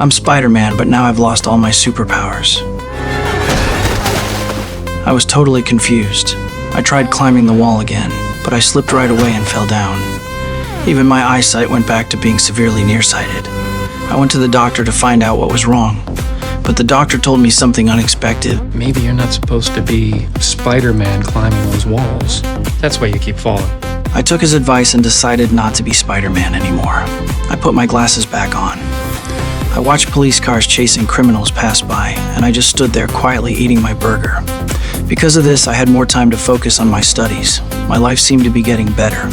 I'm Spider-Man, but now I've lost all my superpowers. I was totally confused. I tried climbing the wall again, but I slipped right away and fell down. Even my eyesight went back to being severely nearsighted. I went to the doctor to find out what was wrong, but the doctor told me something unexpected. Maybe you're not supposed to be Spider-Man climbing those walls. That's why you keep falling. I took his advice and decided not to be Spider-Man anymore. I put my glasses back on. I watched police cars chasing criminals pass by, and I just stood there quietly eating my burger. Because of this, I had more time to focus on my studies. My life seemed to be getting better.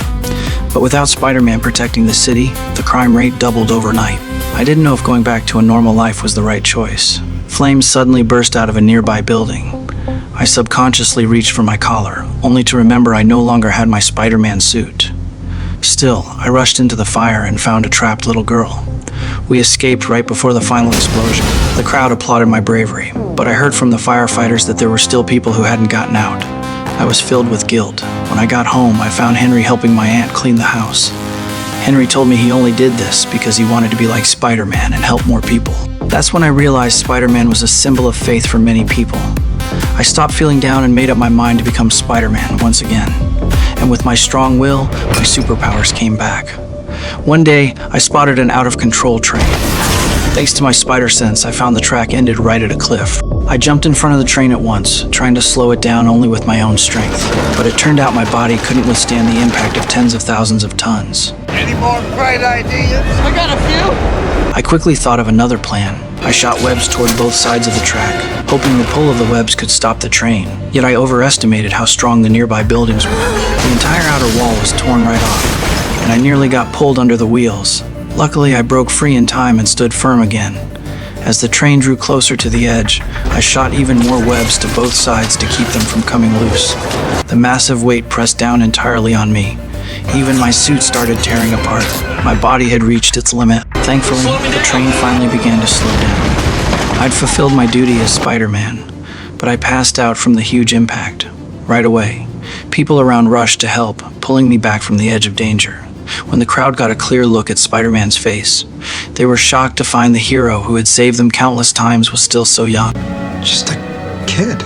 But without Spider-Man protecting the city, the crime rate doubled overnight. I didn't know if going back to a normal life was the right choice. Flames suddenly burst out of a nearby building. I subconsciously reached for my collar, only to remember I no longer had my Spider-Man suit. Still, I rushed into the fire and found a trapped little girl. We escaped right before the final explosion. The crowd applauded my bravery, but I heard from the firefighters that there were still people who hadn't gotten out. I was filled with guilt. When I got home, I found Henry helping my aunt clean the house. Henry told me he only did this because he wanted to be like Spider-Man and help more people. That's when I realized Spider-Man was a symbol of faith for many people. I stopped feeling down and made up my mind to become Spider-Man once again. And with my strong will, my superpowers came back. One day, I spotted an out-of-control train. Thanks to my spider sense, I found the track ended right at a cliff. I jumped in front of the train at once, trying to slow it down only with my own strength. But it turned out my body couldn't withstand the impact of tens of thousands of tons. Any more bright ideas? I got a few. I quickly thought of another plan. I shot webs toward both sides of the track, hoping the pull of the webs could stop the train. Yet I overestimated how strong the nearby buildings were. The entire outer wall was torn right off, and I nearly got pulled under the wheels. Luckily, I broke free in time and stood firm again. As the train drew closer to the edge, I shot even more webs to both sides to keep them from coming loose. The massive weight pressed down entirely on me. Even my suit started tearing apart. My body had reached its limit. Thankfully, the train finally began to slow down. I'd fulfilled my duty as Spider-Man, but I passed out from the huge impact. Right away, people around rushed to help, pulling me back from the edge of danger. When the crowd got a clear look at Spider-Man's face, they were shocked to find the hero who had saved them countless times was still so young. Just a kid.